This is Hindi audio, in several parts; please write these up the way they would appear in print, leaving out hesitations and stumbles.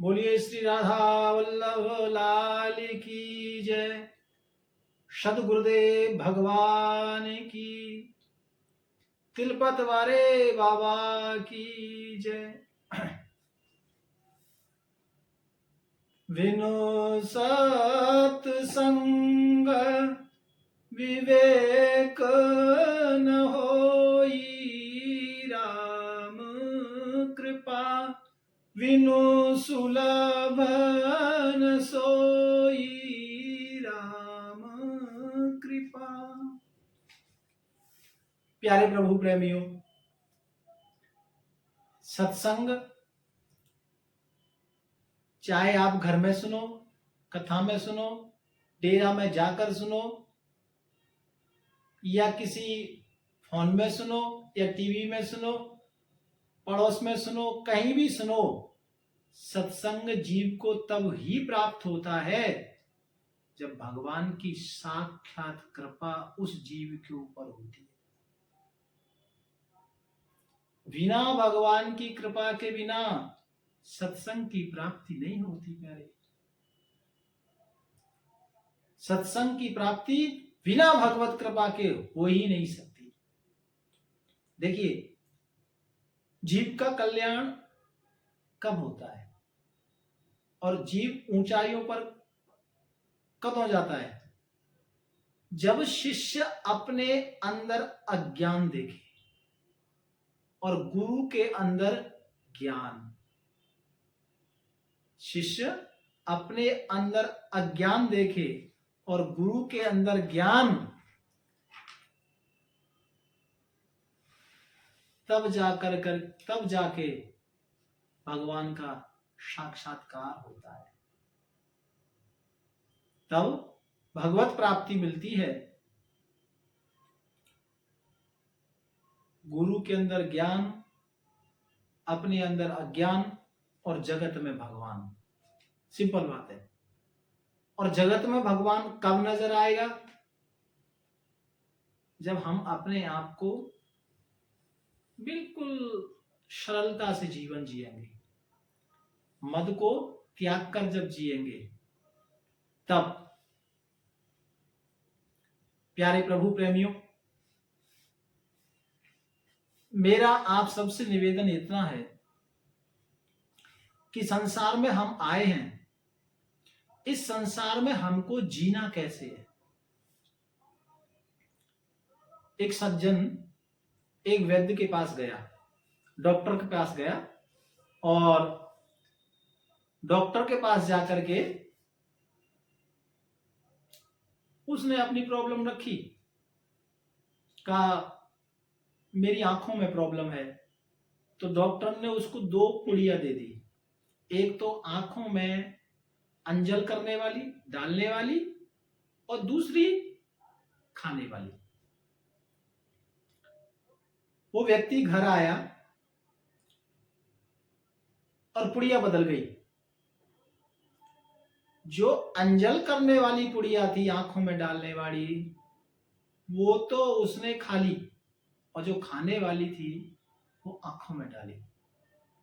बोलिए श्री राधा वल्लभ लाल की जय। सदगुरुदेव भगवान की, तिलपत वारे बाबा की जय। विनु सत्संग विवेक न होई, राम कृपा विनु सुलभ न सोई, राम कृपा। प्यारे प्रभु प्रेमियों, सत्संग चाहे आप घर में सुनो, कथा में सुनो, डेरा में जाकर सुनो, या किसी फोन में सुनो, या टीवी में सुनो, पड़ोस में सुनो, कहीं भी सुनो, सत्संग जीव को तब ही प्राप्त होता है जब भगवान की साक्षात कृपा उस जीव के ऊपर होती है। बिना भगवान की कृपा के बिना सत्संग की प्राप्ति नहीं होती प्यारे। सत्संग की प्राप्ति बिना भगवत कृपा के हो ही नहीं सकती। देखिए, जीव का कल्याण कब होता है और जीव ऊंचाइयों पर कब हो जाता है? जब शिष्य अपने अंदर अज्ञान देखे और गुरु के अंदर ज्ञान। शिष्य अपने अंदर अज्ञान देखे और गुरु के अंदर ज्ञान, तब जाके भगवान का साक्षात्कार होता है, तब भगवत प्राप्ति मिलती है। गुरु के अंदर ज्ञान, अपने अंदर अज्ञान और जगत में भगवान। सिंपल बात है। और जगत में भगवान कब नजर आएगा? जब हम अपने आप को बिल्कुल सरलता से जीवन जिएंगे, मद को त्याग कर जब जिएंगे, तब। प्यारे प्रभु प्रेमियों, मेरा आप सबसे निवेदन इतना है कि संसार में हम आए हैं, इस संसार में हमको जीना कैसे है। एक सज्जन एक वैद्य के पास गया, डॉक्टर के पास गया, और डॉक्टर के पास जाकर के उसने अपनी प्रॉब्लम रखी। कहा मेरी आंखों में प्रॉब्लम है। तो डॉक्टर ने उसको 2 पुड़िया दे दी, एक तो आंखों में अंजल करने वाली, डालने वाली, और दूसरी खाने वाली। वो व्यक्ति घर आया और पुड़िया बदल गई। जो अंजल करने वाली पुड़िया थी, आंखों में डालने वाली, वो तो उसने खा ली, और जो खाने वाली थी वो आंखों में डाली।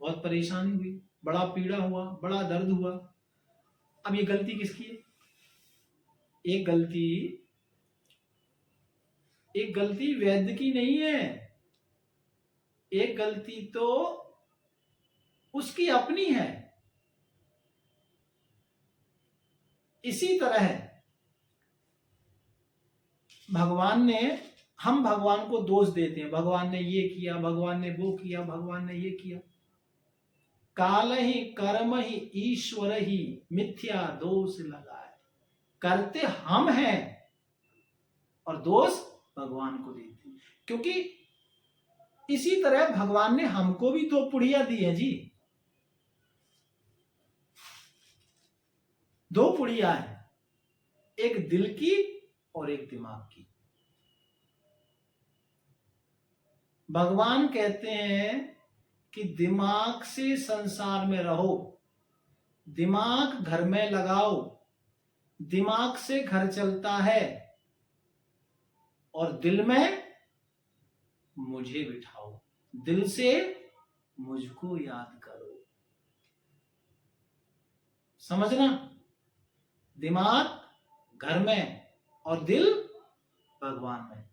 बहुत परेशानी हुई, बड़ा पीड़ा हुआ, बड़ा दर्द हुआ। अब ये गलती किसकी है? एक गलती वैद्य की नहीं है, एक गलती तो उसकी अपनी है। इसी तरह हम भगवान को दोष देते हैं, भगवान ने ये किया, भगवान ने वो किया, भगवान ने ये किया। काल ही कर्म ही ईश्वर ही मिथ्या दोष लगाए। करते हम हैं और दोष भगवान को देते हैं, क्योंकि इसी तरह भगवान ने हमको भी 2 पुड़िया दी है जी। 2 पुड़िया है, एक दिल की और एक दिमाग की। भगवान कहते हैं कि दिमाग से संसार में रहो, दिमाग घर में लगाओ, दिमाग से घर चलता है, और दिल में मुझे बिठाओ, दिल से मुझको याद करो। समझना, दिमाग घर में और दिल भगवान में।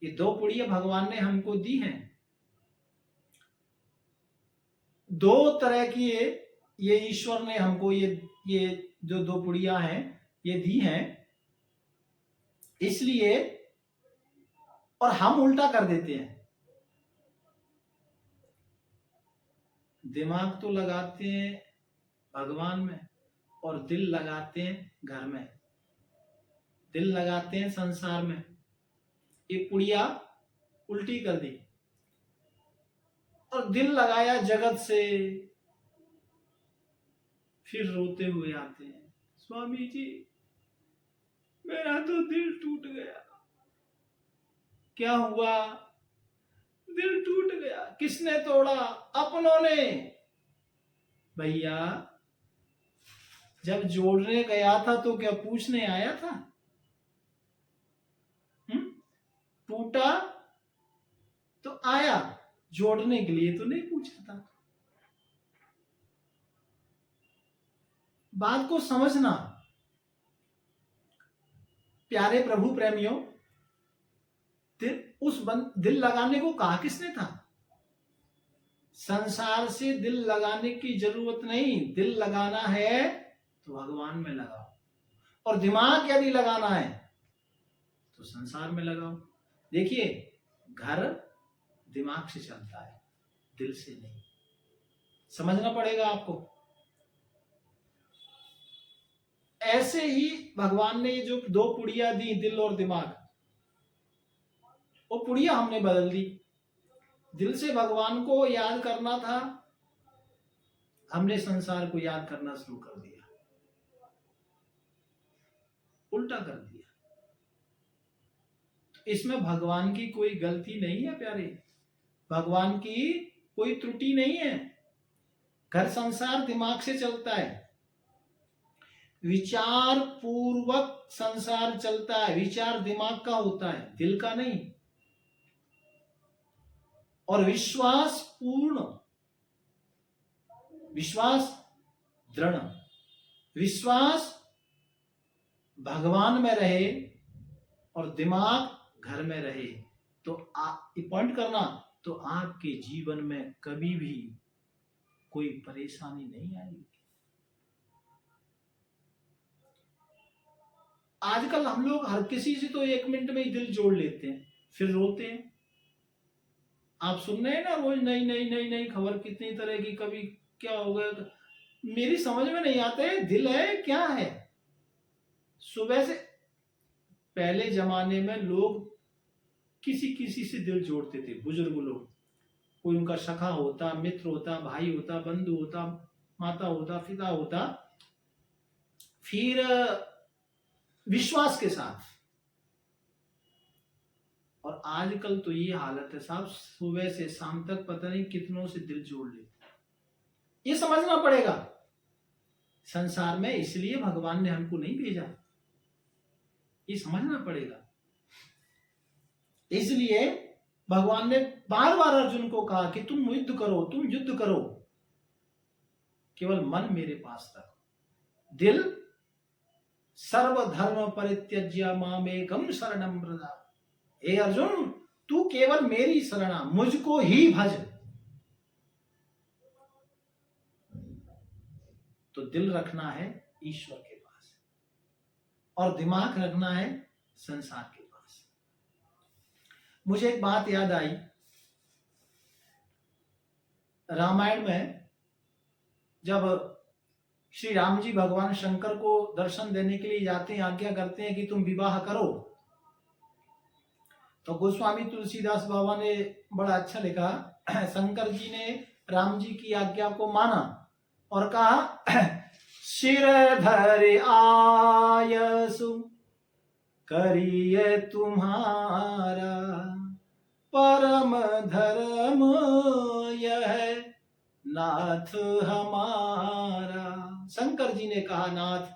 ये दो पुड़िया भगवान ने हमको दी हैं। दो तरह की ये ईश्वर ने हमको ये जो दो पुड़िया हैं ये दी हैं, इसलिए, और हम उल्टा कर देते हैं। दिमाग तो लगाते हैं भगवान में और दिल लगाते हैं घर में, दिल लगाते हैं संसार में। एक पुड़िया उल्टी कर दी और दिल लगाया जगत से, फिर रोते हुए आते हैं, स्वामी जी मेरा तो दिल टूट गया। क्या हुआ? दिल टूट गया। किसने तोड़ा? अपनों ने। भैया जब जोड़ने गया था तो क्या पूछने आया था? टूटा तो आया, जोड़ने के लिए तो नहीं पूछा था। बात को समझना प्यारे प्रभु प्रेमियों। दिल लगाने को कहा किसने था? संसार से दिल लगाने की जरूरत नहीं। दिल लगाना है तो भगवान में लगाओ, और दिमाग यदि लगाना है तो संसार में लगाओ। देखिए, घर दिमाग से चलता है, दिल से नहीं। समझना पड़ेगा आपको। ऐसे ही भगवान ने जो दो पुड़िया दी, दिल और दिमाग, वो पुड़िया हमने बदल दी। दिल से भगवान को याद करना था, हमने संसार को याद करना शुरू कर दिया, उल्टा कर दिया। इसमें भगवान की कोई गलती नहीं है प्यारे, भगवान की कोई त्रुटि नहीं है। घर संसार दिमाग से चलता है, विचार पूर्वक संसार चलता है। विचार दिमाग का होता है, दिल का नहीं। और विश्वास पूर्ण, विश्वास दृढ़, विश्वास भगवान में रहे और दिमाग घर में रहे, तो पॉइंट करना, तो आपके जीवन में कभी भी कोई परेशानी नहीं आएगी। आजकल हम लोग हर किसी से तो 1 मिनट में ही दिल जोड़ लेते हैं, फिर रोते हैं। आप सुन रहे हैं ना रोज नई नई नई नई खबर, कितनी तरह की, कभी क्या हो गया। मेरी समझ में नहीं आता है दिल है क्या है। सुबह से, पहले जमाने में लोग किसी किसी से दिल जोड़ते थे, बुजुर्ग लोग। कोई उनका सखा होता, मित्र होता, भाई होता, बंधु होता, माता होता, पिता होता, फिर विश्वास के साथ। और आजकल तो ये हालत है साहब, सुबह से शाम तक पता नहीं कितनों से दिल जोड़ लेते। ये समझना पड़ेगा संसार में इसलिए भगवान ने हमको नहीं भेजा, ये समझना पड़ेगा। इसलिए भगवान ने बार बार अर्जुन को कहा कि तुम युद्ध करो, तुम युद्ध करो, केवल मन मेरे पास रखो। दिल सर्वधर्म परित्यज्य मामेकम शरणं व्रज। हे अर्जुन, तू केवल मेरी शरणा, मुझको ही भज। तो दिल रखना है ईश्वर के पास और दिमाग रखना है संसार के पास। मुझे एक बात याद आई, रामायण में जब श्री राम जी भगवान शंकर को दर्शन देने के लिए जाते हैं, आज्ञा करते हैं कि तुम विवाह करो, तो गोस्वामी तुलसीदास बाबा ने बड़ा अच्छा लिखा। शंकर जी ने राम जी की आज्ञा को माना और कहा, सिर धर आयसु करिए तुम्हारा, परम धर्म यह नाथ हमारा। शंकर जी ने कहा, नाथ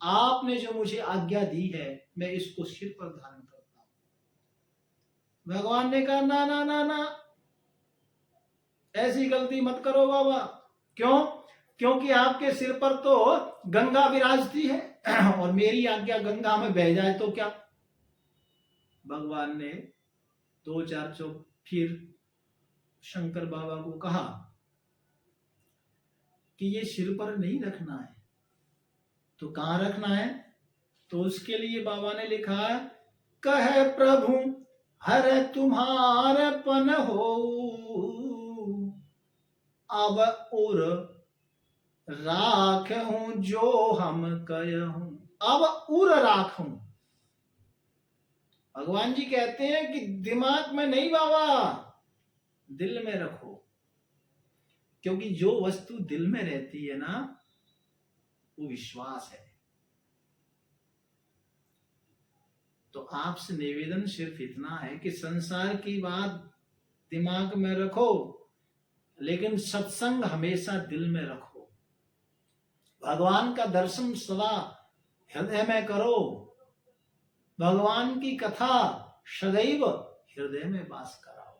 आपने जो मुझे आज्ञा दी है मैं इसको सिर पर धारण करता हूं। भगवान ने कहा, ना ना ना ना, ऐसी गलती मत करो बाबा। क्यों? क्योंकि आपके सिर पर तो गंगा विराजती है और मेरी आज्ञा गंगा में बह जाए तो क्या। भगवान ने दो चार चौक फिर शंकर बाबा को कहा कि ये सिर पर नहीं रखना है, तो कहां रखना है। तो उसके लिए बाबा ने लिखा, कहे प्रभु हर तुम्हारे पन हो, अब उर राख हूं जो हम कहूं, अब उर राख हूं। भगवान जी कहते हैं कि दिमाग में नहीं बाबा, दिल में रखो, क्योंकि जो वस्तु दिल में रहती है ना, वो विश्वास है। तो आपसे निवेदन सिर्फ इतना है कि संसार की बात दिमाग में रखो, लेकिन सत्संग हमेशा दिल में रखो। भगवान का दर्शन सदा हृदय में करो, भगवान की कथा सदैव हृदय में वास कराओ।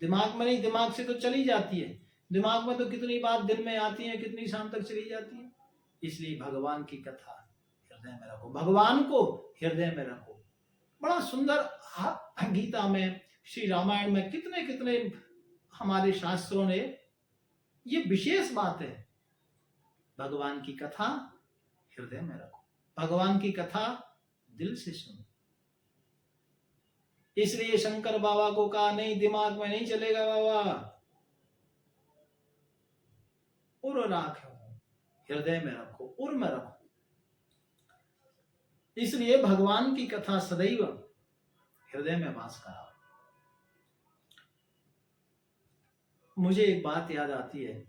दिमाग में नहीं, दिमाग से तो चली जाती है, दिमाग में तो कितनी बात दिन में आती है, कितनी शाम तक चली जाती है। इसलिए भगवान की कथा हृदय में रखो, भगवान को हृदय में रखो। बड़ा सुंदर गीता में, श्री रामायण में कितने कितने हमारे शास्त्रों ने ये विशेष बात है, भगवान की कथा हृदय में रखो, भगवान की कथा दिल से सुनो। इसलिए शंकर बाबा को कहा, नहीं दिमाग में नहीं चलेगा बाबा, उर राखो, हृदय में रखो, उर में रखो। इसलिए भगवान की कथा सदैव हृदय में वास कराओ। मुझे एक बात याद आती है,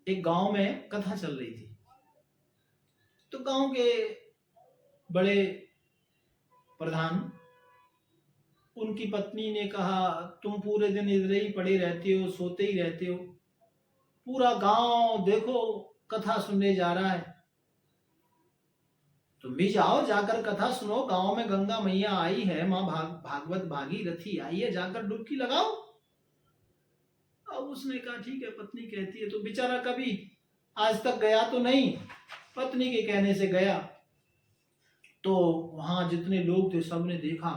एक गांव में कथा चल रही थी, तो गांव के बड़े प्रधान, उनकी पत्नी ने कहा, तुम पूरे दिन इधर ही पड़े रहते हो, सोते ही रहते हो, पूरा गांव देखो कथा सुनने जा रहा है, तुम भी जाओ, जाकर कथा सुनो। गांव में गंगा मैया आई है, मां भागवत भागीरथी आई है, जाकर डुबकी लगाओ। अब उसने कहा ठीक है, पत्नी कहती है। तो बेचारा कभी आज तक गया तो नहीं, पत्नी के कहने से गया। तो वहां जितने लोग थे सबने देखा,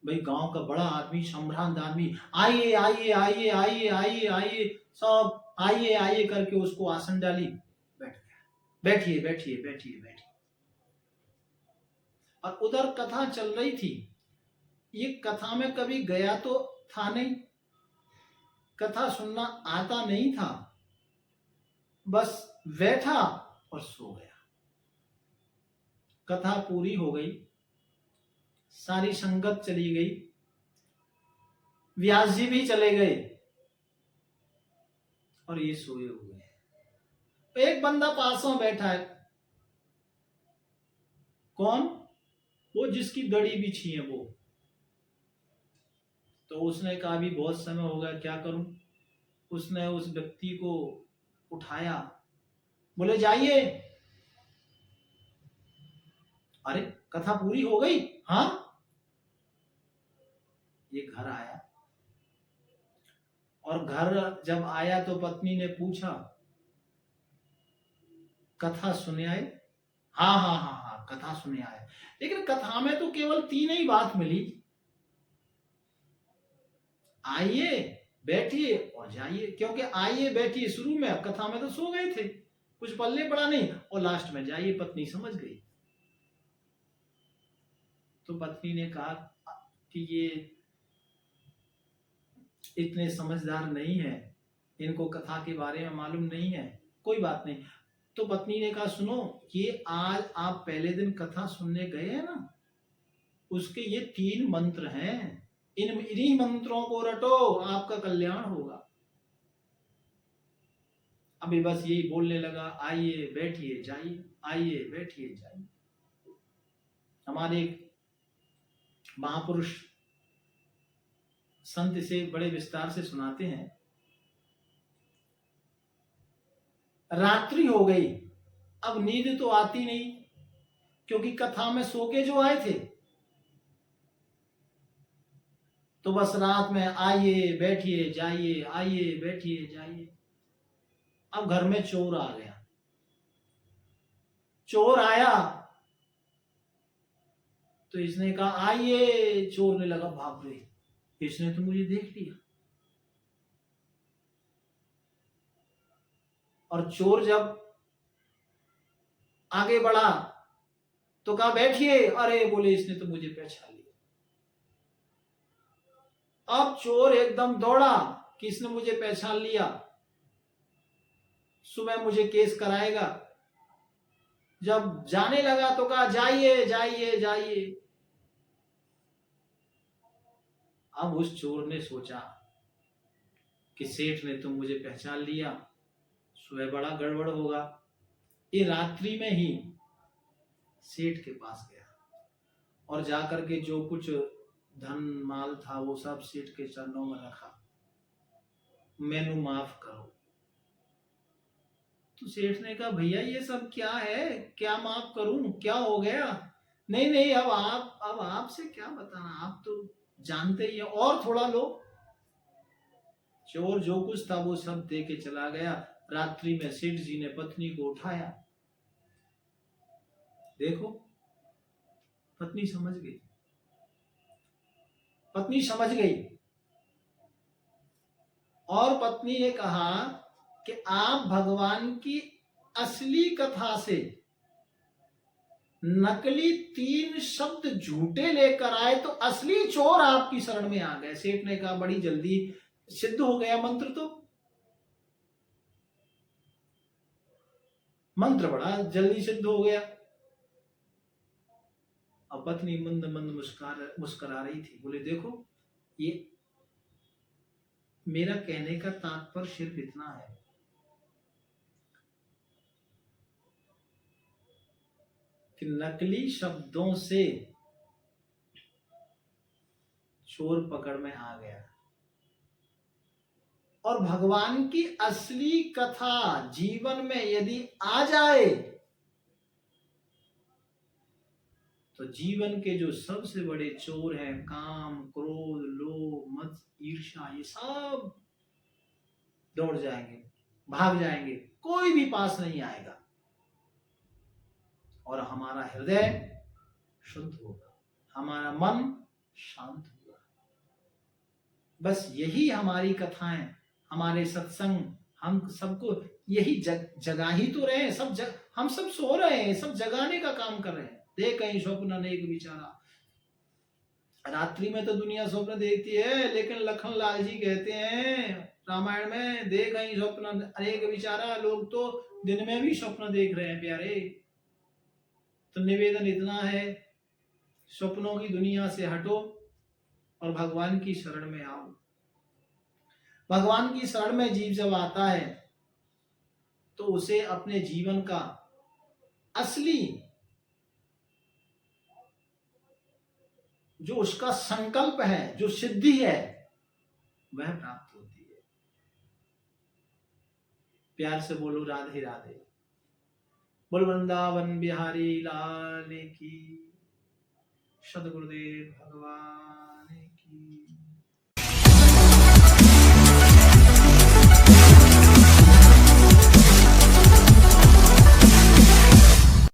भाई गांव का बड़ा आदमी, सम्भ्रांत आदमी, आइए आइए आइए आइए आइए आइए, सब आइए आइए करके उसको आसन डाली, बैठ गया, बैठिए बैठिए बैठिए बैठिए। और उधर कथा चल रही थी, ये कथा में कभी गया तो था नहीं, कथा सुनना आता नहीं था, बस बैठा और सो गया। कथा पूरी हो गई, सारी संगत चली गई, व्यास जी भी चले गए और ये सोए हुए हैं। एक बंदा पास में बैठा है, कौन? वो जिसकी दड़ी बिछी है वो। तो उसने कहा भी बहुत समय हो गया, क्या करूं। उसने उस व्यक्ति को उठाया, बोले जाइए। अरे कथा पूरी हो गई? हाँ। ये घर आया, और घर जब आया तो पत्नी ने पूछा, कथा सुने आए? हाँ हाँ हाँ हाँ, कथा सुने आए। लेकिन कथा में तो केवल 3 ही बात मिली, आइए बैठिए और जाइए। क्योंकि आइए बैठिए शुरू में, कथा में तो सो गए थे, कुछ पल्ले पड़ा नहीं, और लास्ट में जाइए पत्नी समझ गई। तो पत्नी ने कहा कि ये इतने समझदार नहीं है, इनको कथा के बारे में मालूम नहीं है, कोई बात नहीं। तो पत्नी ने कहा, सुनो, ये आज आप पहले दिन कथा सुनने गए हैं ना, उसके ये 3 मंत्र हैं, इन्हीं मंत्रों को रटो, आपका कल्याण होगा। अभी बस यही बोलने लगा, आइए बैठिए जाइए, आइए बैठिए जाइए। हमारे महापुरुष संत से बड़े विस्तार से सुनाते हैं। रात्रि हो गई, अब नींद तो आती नहीं, क्योंकि कथा में सो के जो आए थे। तो बस रात में आइए बैठिए जाइए, आइए बैठिए जाइए। अब घर में चोर आ गया। चोर आया तो इसने कहा आइए। चोर ने लगा भाग गए, इसने तो मुझे देख लिया। और चोर जब आगे बढ़ा तो कहा बैठिए। अरे बोले इसने तो मुझे पहचान लिया। अब चोर एकदम दौड़ा कि इसने मुझे पहचान लिया, सुबह मुझे केस कराएगा। जब जाने लगा तो कहा जाइए जाइए जाइए। अब उस चोर ने सोचा कि सेठ ने तो मुझे पहचान लिया, सुबह बड़ा गड़बड़ होगा। ये रात्रि में ही सेठ के पास गया और जाकर के जो कुछ धन माल था वो सब सेठ के चरणों में रखा। मैनू माफ करो। तो सेठ ने कहा भैया ये सब क्या है, क्या माफ करूं, क्या हो गया? नहीं नहीं, अब आपसे क्या बताना, आप तो जानते ही हैं, और थोड़ा लो। चोर जो कुछ था वो सब दे के चला गया। रात्रि में सेठ जी ने पत्नी को उठाया। देखो पत्नी समझ गई, पत्नी समझ गई। और पत्नी ने कहा कि आप भगवान की असली कथा से नकली 3 शब्द झूठे लेकर आए तो असली चोर आपकी शरण में आ गए। सेठ ने कहा बड़ी जल्दी सिद्ध हो गया मंत्र, तो मंत्र बड़ा जल्दी सिद्ध हो गया। अब पत्नी मंद मंद मुस्कुरा रही थी। बोले देखो ये मेरा कहने का तात्पर्य सिर्फ इतना है कि नकली शब्दों से चोर पकड़ में आ गया और भगवान की असली कथा जीवन में यदि आ जाए तो जीवन के जो सबसे बड़े चोर हैं, काम, क्रोध, लोभ, मद, ईर्ष्या, ये सब दौड़ जाएंगे, भाग जाएंगे, कोई भी पास नहीं आएगा और हमारा हृदय शुद्ध होगा, हमारा मन शांत होगा। बस यही हमारी कथाएं, हमारे सत्संग, हम सबको यही जगा ही तो रहे हैं। हम सब सो रहे हैं, सब जगाने का काम कर रहे हैं। देख कहीं स्वप्न अनेक विचारा। रात्रि में तो दुनिया स्वप्न देखती है, लेकिन लखन लाल जी कहते हैं रामायण में, देख कहीं स्वप्न अनेक विचारा। लोग तो दिन में भी स्वप्न देख रहे हैं प्यारे। तो निवेदन इतना है, स्वप्नों की दुनिया से हटो और भगवान की शरण में आओ। भगवान की शरण में जीव जब आता है तो उसे अपने जीवन का असली जो उसका संकल्प है, जो सिद्धि है, वह प्राप्त होती है। प्यार से बोलो राधे राधे। बोल वृंदावन बिहारी लाल की, सद्गुरुदेव भगवान की।